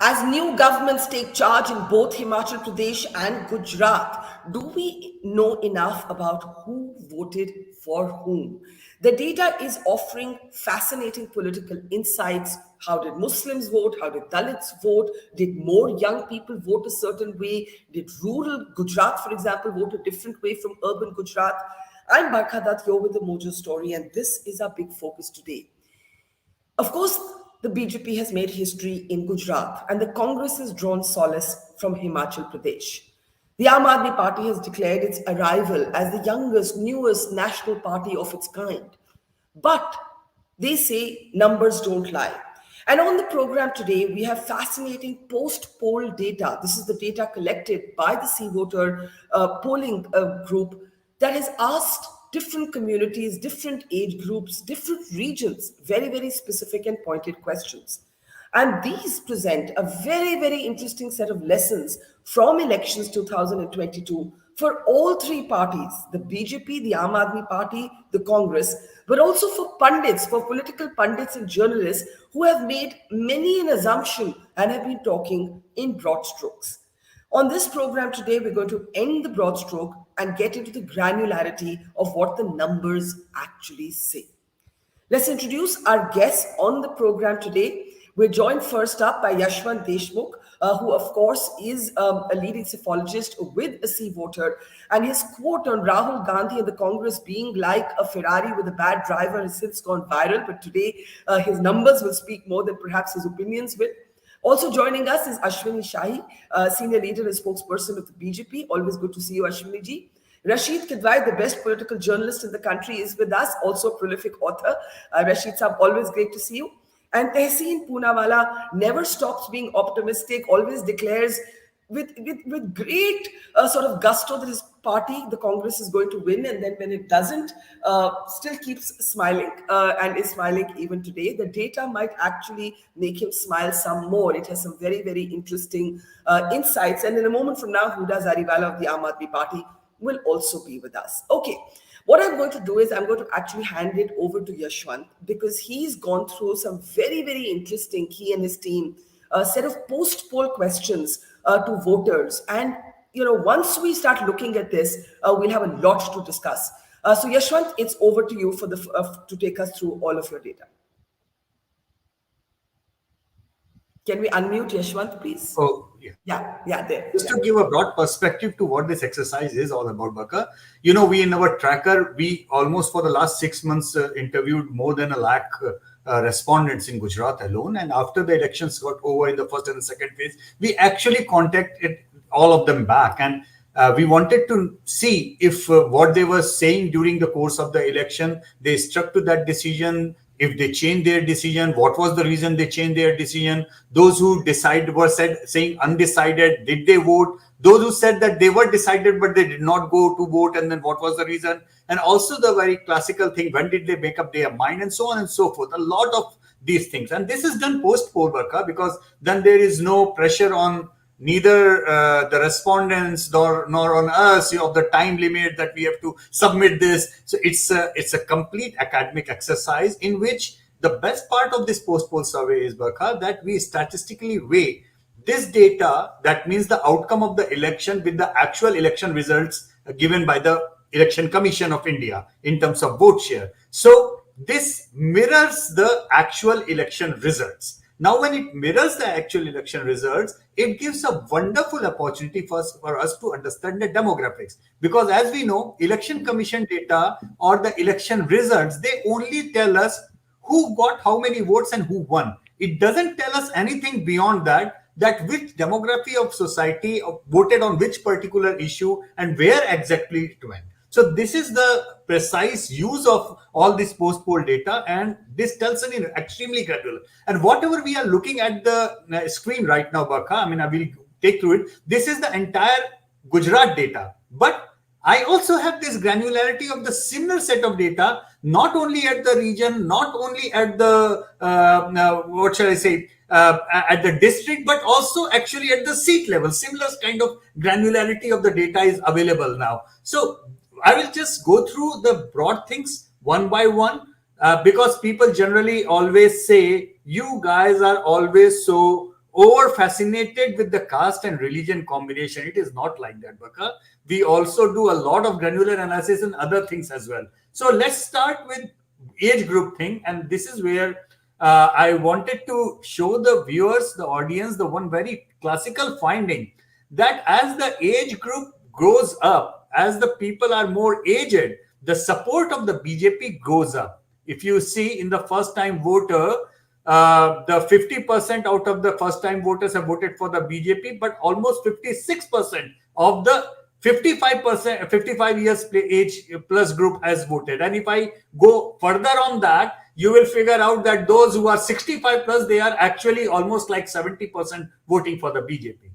As new governments take charge in both Himachal Pradesh and Gujarat, do we know enough about who voted for whom? The data is offering fascinating political insights. How did Muslims vote? How did Dalits vote? Did more young people vote a certain way? Did rural Gujarat, for example, vote a different way from urban Gujarat? I'm Barkha Dutt here with the Mojo story, and this is our big focus today. Of course, the BJP has made history in Gujarat and the Congress has drawn solace from Himachal Pradesh. The Aam Aadmi Party has declared its arrival as the youngest, newest national party of its kind. But they say numbers don't lie. And on the program today, we have fascinating post poll data. This is the data collected by the Sea Voter polling group that has asked different communities, different age groups, different regions, very, very specific and pointed questions. And these present a very, very interesting set of lessons from elections 2022 for all three parties, the BJP, the Aam Aadmi Party, the Congress, but also for pundits, for political pundits and journalists who have made many an assumption and have been talking in broad strokes. On this program today, we're going to end the broad stroke and get into the granularity of what the numbers actually say. Let's introduce our guests on the program today. We're joined first up by Yashwant Deshmukh, who of course is a leading psephologist with a Sea Voter. And his quote on Rahul Gandhi and the Congress being like a Ferrari with a bad driver has since gone viral. But today, his numbers will speak more than perhaps his opinions will. Also joining us is Ashwani Shahi, senior leader and spokesperson of the BJP. Always good to see you, Ashwani ji. Rasheed Kidwai, the best political journalist in the country, is with us, also a prolific author. Rasheed Saab, always great to see you. And Tehseen, Poonawalla, never stops being optimistic, always declares with great sort of gusto that his party, the Congress, is going to win. And then when it doesn't, still keeps smiling and is smiling even today. The data might actually make him smile some more. It has some very, very interesting insights. And in a moment from now, Huda Zariwala of the Aam Aadmi Party will also be with us. Okay. What I'm going to do is I'm going to actually hand it over to Yashwant because he's gone through some very, very interesting, he and his team, a set of post-poll questions to voters. And, you know, once we start looking at this, we'll have a lot to discuss. So Yashwant, it's over to you for to take us through all of your data. Can we unmute Yashwant, please? Oh, Yeah, there. Just to give a broad perspective to what this exercise is all about, Barkha, you know, we in our tracker, we almost for the last 6 months interviewed more than 1 lakh respondents in Gujarat alone. And after the elections got over in the first and the second phase, we actually contacted all of them back. And we wanted to see if what they were saying during the course of the election, they stuck to that decision. If they changed their decision, what was the reason they changed their decision? Those who decided were saying undecided, did they vote? Those who said that they were decided but they did not go to vote, and then what was the reason? And also the very classical thing, when did they make up their mind, and so on and so forth. A lot of these things. And this is done post-poll, Barkha, because then there is no pressure on neither the respondents nor on us of the time limit that we have to submit this. So it's a complete academic exercise in which the best part of this post-poll survey is, Barkha, that we statistically weigh this data, that means the outcome of the election, with the actual election results given by the Election Commission of India in terms of vote share. So this mirrors the actual election results. Now, when it mirrors the actual election results, it gives a wonderful opportunity for us to understand the demographics. Because as we know, Election Commission data or the election results, they only tell us who got how many votes and who won. It doesn't tell us anything beyond that which demography of society voted on which particular issue and where exactly it went. So this is the precise use of all this post-poll data, and this tells us in extremely granular. And whatever we are looking at the screen right now, Barkha, I mean, I will take through it. This is the entire Gujarat data. But I also have this granularity of the similar set of data, not only at the region, not only at the, what shall I say, at the district, but also actually at the seat level. Similar kind of granularity of the data is available now. So I will just go through the broad things one by one, because people generally always say, you guys are always so over fascinated with the caste and religion combination. It is not like that, Baka. We also do a lot of granular analysis and other things as well. So let's start with age group thing, and this is where I wanted to show the viewers, the audience, the one very classical finding, that as the age group grows up, as the people are more aged, the support of the BJP goes up. If you see in the first time voter, the 50% out of the first time voters have voted for the BJP, but almost 56% of the 55 years age plus group has voted. And if I go further on that, you will figure out that those who are 65 plus, they are actually almost like 70% voting for the BJP.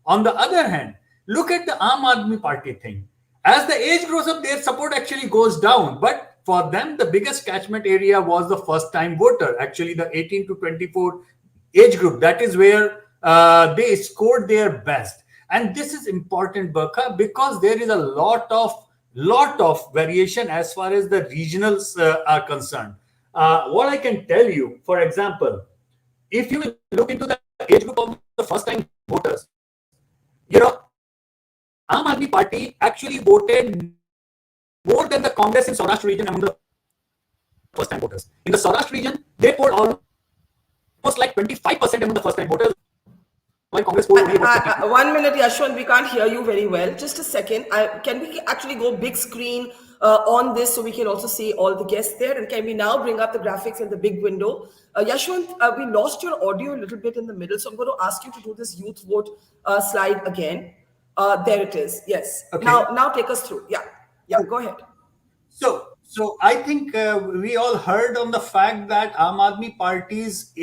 On the other hand, look at the Aam Aadmi Party thing. As the age grows up, their support actually goes down. But for them, the biggest catchment area was the first time voter, actually the 18 to 24 age group. That is where they scored their best. And this is important, Barkha, because there is a lot of variation as far as the regionals are concerned. What I can tell you, for example, if you look into the age group of the first time voters, Aam Aadmi Party actually voted more than the Congress in Saurashtra region among the first time voters. In the Saurashtra region, they polled almost like 25% among the first time voters. While Congress polled only about 1 minute, Yashwant, we can't hear you very well. Just a second. Can we actually go big screen on this so we can also see all the guests there? And can we now bring up the graphics in the big window? Yashwant, we lost your audio a little bit in the middle, so I'm going to ask you to do this youth vote slide again. There it is. Yes. Okay. Now take us through. Yeah. Go ahead. So I think we all heard on the fact that Aam Aadmi Party's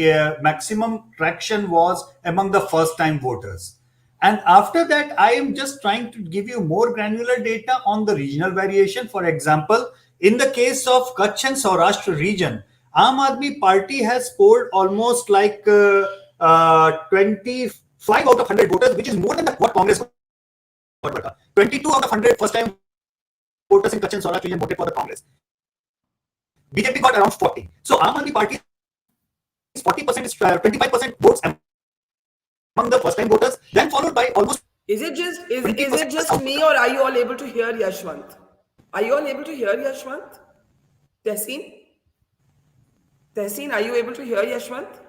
maximum traction was among the first-time voters. And after that, I am just trying to give you more granular data on the regional variation. For example, in the case of Kutch and Saurashtra region, Aam Aadmi Party has polled almost like 25 out of 100 voters, which is more than what Congress got. 22 out of 100 first-time voters in Kutch and Saurashtra region voted for the Congress. BJP got around 40. So Aam Aadmi Party is 40%, is 25% votes among the first time voters, then followed by almost. Is it just me, or are you all able to hear Yashwant? Are you all able to hear Yashwant? Tehseen, are you able to hear Yashwant?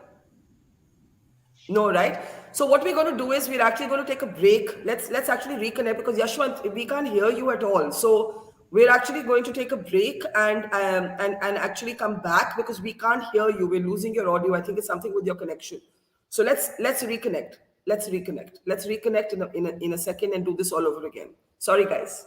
No, right? So what we're going to do is we're actually going to take a break. Let's actually reconnect, because Yashwant, we can't hear you at all. So we're actually going to take a break and actually come back, because we can't hear you. We're losing your audio. I think it's something with your connection. So let's reconnect. Let's reconnect in a second and do this all over again. Sorry, guys.